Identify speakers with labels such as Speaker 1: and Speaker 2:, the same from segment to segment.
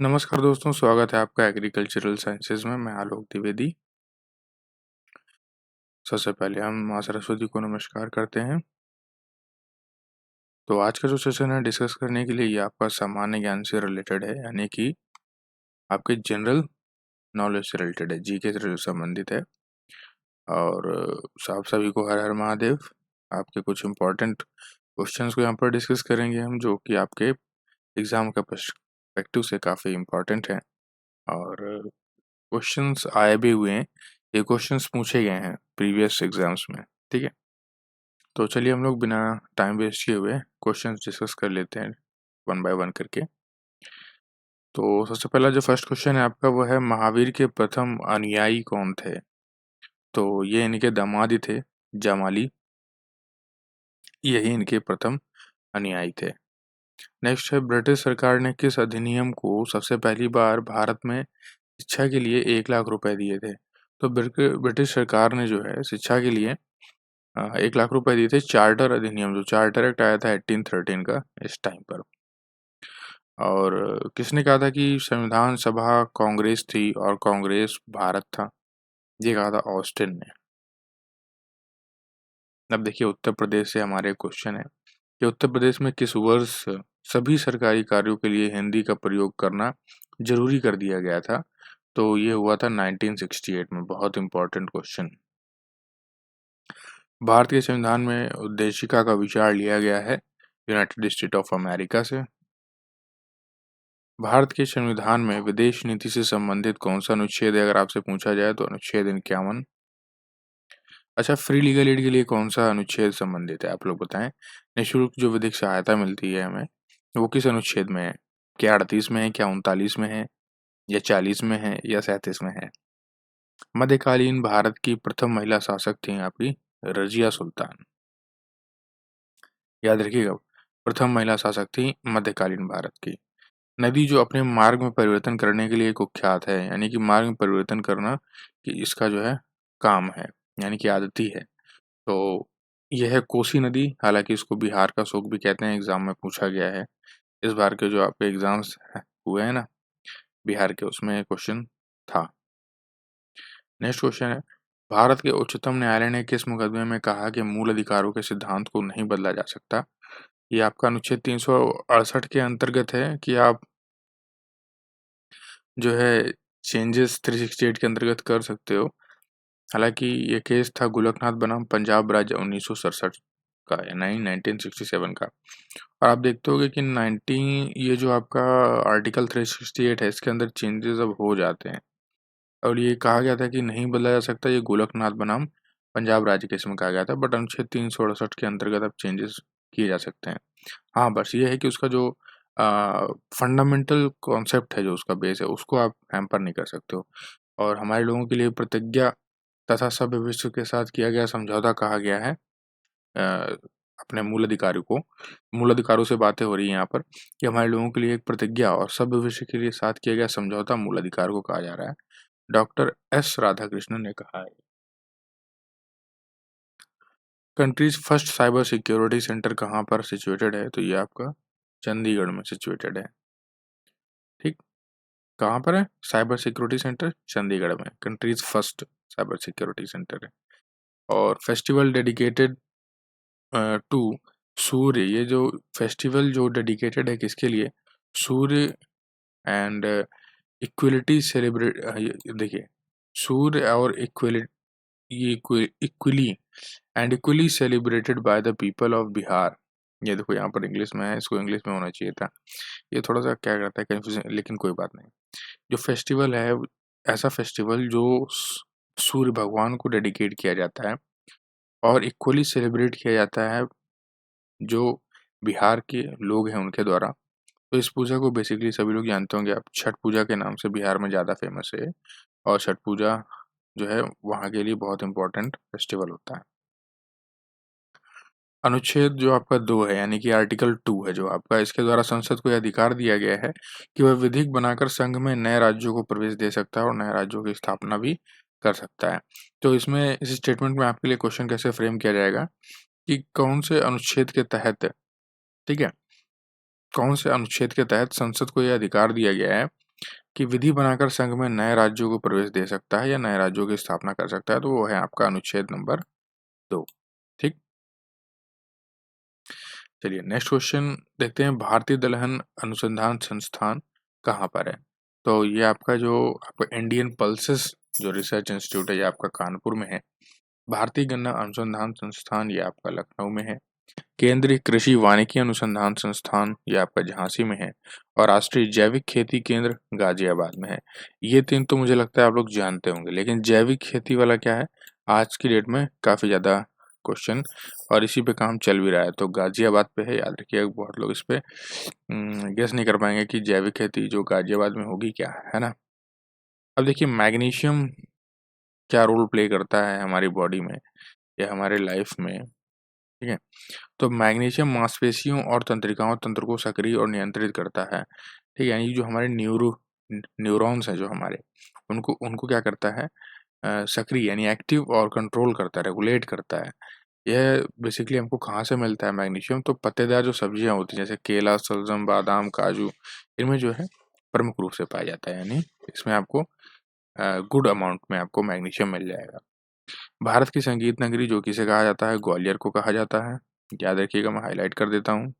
Speaker 1: नमस्कार दोस्तों, स्वागत है आपका एग्रीकल्चरल साइंसेज में। मैं आलोक द्विवेदी। सबसे पहले हम माँ सरस्वती को नमस्कार करते हैं। तो आज का जो सेशन है डिस्कस करने के लिए ये आपका सामान्य ज्ञान से रिलेटेड है, यानी कि आपके जनरल नॉलेज से रिलेटेड है, जीके से संबंधित है। और आप सभी को हर हर महादेव। आपके कुछ इम्पोर्टेंट क्वेश्चंस को यहाँ पर डिस्कस करेंगे हम, जो कि आपके एग्जाम का पर्सपेक्टिव से काफ़ी इम्पोर्टेंट है। और क्वेश्चंस आए भी हुए हैं, ये क्वेश्चंस पूछे गए हैं प्रीवियस एग्जाम्स में। ठीक है, तो चलिए हम लोग बिना टाइम वेस्ट किए हुए क्वेश्चंस डिस्कस कर लेते हैं वन बाय वन करके। तो सबसे पहला जो फर्स्ट क्वेश्चन है आपका, वो है महावीर के प्रथम अनुयायी कौन थे? तो ये इनके दामाद ही थे, जामाली। यही इनके प्रथम अनुयायी थे। नेक्स्ट है, ब्रिटिश सरकार ने किस अधिनियम को सबसे पहली बार भारत में शिक्षा के लिए 1 लाख रुपए दिए थे? तो ब्रिटिश सरकार ने जो है शिक्षा के लिए 1 लाख रुपए दिए थे। चार्टर अधिनियम, जो चार्टर एक्ट आया था 1813 का, इस टाइम पर। और किसने कहा था कि संविधान सभा कांग्रेस थी और कांग्रेस भारत था? ये कहा था ऑस्टिन ने। अब देखिए, उत्तर प्रदेश से हमारे क्वेश्चन है कि उत्तर प्रदेश में किस वर्ष सभी सरकारी कार्यों के लिए हिंदी का प्रयोग करना जरूरी कर दिया गया था? तो ये हुआ था 1968 में। बहुत इंपॉर्टेंट क्वेश्चन। भारतीय संविधान में उद्देशिका का विचार लिया गया है यूनाइटेड स्टेट ऑफ अमेरिका से। भारत के संविधान में विदेश नीति से संबंधित कौन सा अनुच्छेद है? अगर आपसे पूछा जाए तो अनुच्छेद 51। अच्छा, फ्री लीगल एड के लिए कौन सा अनुच्छेद संबंधित है, आप लोग बताएं। निःशुल्क जो विधिक सहायता मिलती है हमें, वो किस अनुच्छेद में है? क्या 38 में है, क्या 39 में है, या 40 में है, या 37 में है? मध्यकालीन भारत की प्रथम महिला शासक थी आपकी रजिया सुल्तान। याद रखिएगा, प्रथम महिला शासक थी मध्यकालीन भारत की। नदी जो अपने मार्ग में परिवर्तन करने के लिए कुख्यात है, यानी कि मार्ग में परिवर्तन करना कि इसका जो है काम है, यानी कि आदत ही है, तो यह है कोसी नदी। हालांकि इसको बिहार का शोक भी कहते हैं, एग्जाम में पूछा गया है। इस बार के जो आपके एग्जाम्स हुए हैं ना बिहार के, उसमें क्वेश्चन था। नेक्स्ट क्वेश्चन है, भारत के उच्चतम न्यायालय ने किस मुकदमे में कहा कि मूल अधिकारों के सिद्धांत को नहीं बदला जा सकता? ये आपका अनुच्छेद 368 के अंतर्गत है कि आप जो है चेंजेस 368 के अंतर्गत कर सकते हो। हालांकि ये केस था गोलकनाथ बनाम पंजाब राज्य 1967 का, या 1967 का। और आप देखते होगे कि 19 ये जो आपका आर्टिकल 368 है, इसके अंदर चेंजेस अब हो जाते हैं। और ये कहा गया था कि नहीं बदला जा सकता, ये गोलकनाथ बनाम पंजाब राज्य केस में कहा गया था। बट अनुच्छेद 368 के अंतर्गत अब चेंजेस किए जा सकते हैं। हाँ, बस ये है कि उसका जो फंडामेंटल कॉन्सेप्ट है, जो उसका बेस है, उसको आप हैम्पर नहीं कर सकते हो। और हमारे लोगों के लिए प्रतिज्ञा तथा सभ्य विश्व के साथ किया गया समझौता कहा गया है अपने मूल अधिकारों को। मूल अधिकारों से बातें हो रही है यहाँ पर कि हमारे लोगों के लिए एक प्रतिज्ञा और सभ्य विश्व के लिए साथ किया गया समझौता मूल अधिकार को कहा जा रहा है। डॉक्टर एस राधाकृष्णन ने कहा है। Countries first cyber security centre कहाँ पर सिचुएटेड है? तो ये आपका चंडीगढ़ में सिचुएटेड है। ठीक, कहाँ पर है साइबर सिक्योरिटी सेंटर? चंडीगढ़ में country's first cyber security center है। और फेस्टिवल डेडिकेटेड टू सूर्य, ये जो फेस्टिवल जो डेडिकेटेड है किसके लिए? सूर्य एंड इक्वलिटी सेलिब्रेट। देखिए, सूर्य और equally and equally celebrated by the people of Bihar. ये देखो यहाँ पर इंग्लिश में है, इसको इंग्लिश में होना चाहिए था। ये थोड़ा सा क्या करता है कंफ्यूजन, लेकिन कोई बात नहीं। जो फेस्टिवल है, ऐसा फेस्टिवल जो सूर्य भगवान को डेडिकेट किया जाता है और इक्वली सेलिब्रेट किया जाता है जो बिहार के लोग हैं उनके द्वारा। तो इस पूजा को बेसिकली सभी लोग जानते होंगे, आप छठ पूजा के नाम से बिहार में ज़्यादा फेमस है। और छठ पूजा जो है वहाँ के लिए बहुत इंपॉर्टेंट फेस्टिवल होता है। अनुच्छेद जो आपका 2 है, यानी कि आर्टिकल 2 है जो आपका, इसके द्वारा संसद को यह अधिकार दिया गया है कि वह विधिक बनाकर संघ में नए राज्यों को प्रवेश दे सकता है और नए राज्यों की स्थापना भी कर सकता है। तो इसमें इस स्टेटमेंट में आपके लिए क्वेश्चन कैसे फ्रेम किया जाएगा कि कौन से अनुच्छेद के तहत, ठीक है, कौन से अनुच्छेद के तहत संसद को यह अधिकार दिया गया है कि विधि बनाकर संघ में नए राज्यों को प्रवेश दे सकता है या नए राज्यों की स्थापना कर सकता है, तो वो है आपका अनुच्छेद नंबर 2। ठीक। चलिए नेक्स्ट क्वेश्चन देखते हैं, भारतीय दलहन अनुसंधान संस्थान कहाँ पर है? तो ये आपका इंडियन पल्सेस जो रिसर्च इंस्टीट्यूट है, ये आपका कानपुर में है। भारतीय गन्ना अनुसंधान संस्थान ये आपका लखनऊ में है। केंद्रीय कृषि वानिकी अनुसंधान संस्थान ये आपका झांसी में है। और राष्ट्रीय जैविक खेती केंद्र गाजियाबाद में है। ये 3 तो मुझे लगता है आप लोग जानते होंगे, लेकिन जैविक खेती वाला क्या है, आज की डेट में काफ़ी ज़्यादा क्वेश्चन और इसी पे काम चल भी रहा है, तो गाजियाबाद पे है, याद रखिएगा। बहुत लोग इस पे गेस नहीं कर पाएंगे कि जैविक खेती जो गाजियाबाद में होगी क्या, है ना। अब देखिए मैग्नीशियम क्या रोल प्ले करता है हमारी बॉडी में या हमारे लाइफ में, ठीक है। तो मैग्नीशियम मांसपेशियों और तंत्रिकाओं तंत्र को सक्रिय और नियंत्रित करता है, ठीक है। यानी जो हमारे न्यूरॉन्स हैं जो हमारे, उनको उनको क्या करता है, सक्रिय यानी एक्टिव और कंट्रोल करता है, रेगुलेट करता है। यह बेसिकली हमको कहाँ से मिलता है मैग्नीशियम, तो पत्तेदार जो सब्जियां होती हैं जैसे केला, सलजम, बादाम, काजू, इनमें जो है प्रमुख रूप से पाया जाता है। यानी इसमें आपको गुड अमाउंट में आपको मैग्नीशियम मिल जाएगा। भारत की संगीत नगरी जो किसे कहा जाता है, ग्वालियर को कहा जाता है। याद रखिएगा, मैं हाईलाइट कर देता हूँ।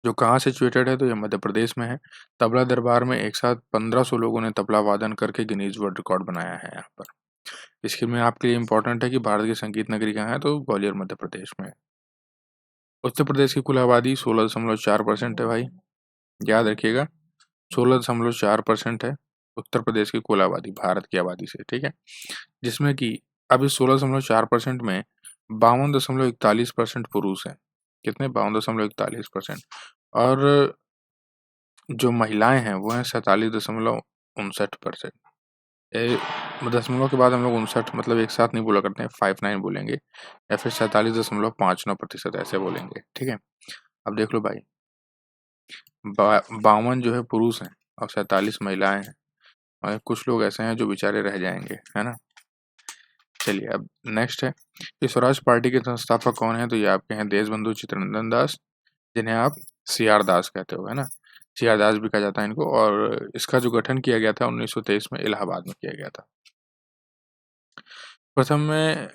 Speaker 1: जो कहाँ सिचुएटेड है, तो ये मध्य प्रदेश में है। तबला दरबार में एक साथ 1500 लोगों ने तबला वादन करके गिनीज वर्ल्ड रिकॉर्ड बनाया है यहाँ पर। इसके में आपके लिए इंपॉर्टेंट है कि भारत की संगीत नगरी कहाँ है, तो ग्वालियर मध्य प्रदेश में है। उत्तर प्रदेश की कुल आबादी 16.4% है भाई, याद रखिएगा 16.4% है उत्तर प्रदेश की कुल आबादी भारत की आबादी से, ठीक है। जिसमें कि अब इस 16.4% में 52.41% पुरुष हैं। कितने? 52.41%। और जो महिलाएं हैं वो हैं 47.59%। दशमलव के बाद हम लोग 59 मतलब एक साथ नहीं बोला करते हैं, 59 बोलेंगे या फिर 47.59% ऐसे बोलेंगे, ठीक है। अब देख लो भाई, 52 जो है पुरुष हैं और 47 महिलाएं हैं, और कुछ लोग ऐसे हैं जो बेचारे रह जाएंगे, है ना। चलिए अब नेक्स्ट है कि स्वराज पार्टी के संस्थापक कौन है, तो ये आपके हैं देशबंधु चित्तरंजन दास, जिन्हें आप सीआर दास कहते हो, है ना। सीआर दास भी कहा जाता है इनको, और इसका जो गठन किया गया था 1923 में इलाहाबाद में किया गया था। प्रथम में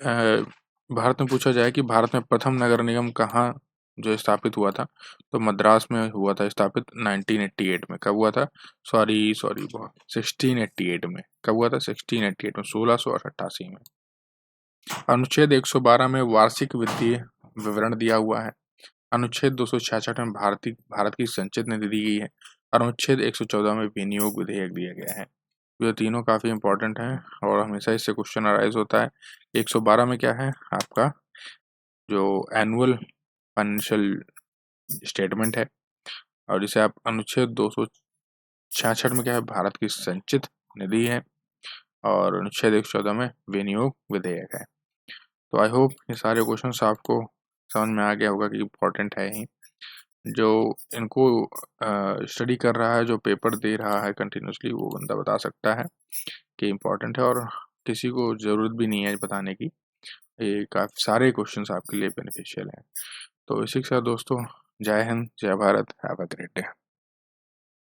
Speaker 1: भारत में पूछा जाए कि भारत में प्रथम नगर निगम कहाँ जो स्थापित हुआ था, तो मद्रास में हुआ था स्थापित 1988 में। कब हुआ था? सॉरी बहुत 1688 में। कब हुआ था? 1688 में, 1688 में। अनुच्छेद 112 में वार्षिक वित्तीय विवरण दिया हुआ है। अनुच्छेद 266 में भारत की संचित निधि दी गई है। अनुच्छेद 114 में विनियोग विधेयक दिया गया है। ये तीनों काफ़ी इंपॉर्टेंट हैं और हमेशा इससे क्वेश्चन अराइज होता है। 112 में क्या है आपका, जो एनुअल फाइनेंशियल स्टेटमेंट है, और इसे आप अनुच्छेद 266 में क्या है, भारत की संचित निधि है, और अनुच्छेद 114 में विनियोग विधेयक है। तो आई होप ये सारे क्वेश्चन आपको समझ में आ गया होगा कि इम्पोर्टेंट है ही। जो इनको स्टडी कर रहा है, जो पेपर दे रहा है कंटिन्यूसली, वो बंदा बता सकता है कि इम्पोर्टेंट है, और किसी को ज़रूरत भी नहीं है बताने की। ये काफ़ी सारे क्वेश्चंस आपके लिए बेनिफिशियल हैं। तो इसी के साथ दोस्तों, जय हिंद, जय Bharat, have a great day.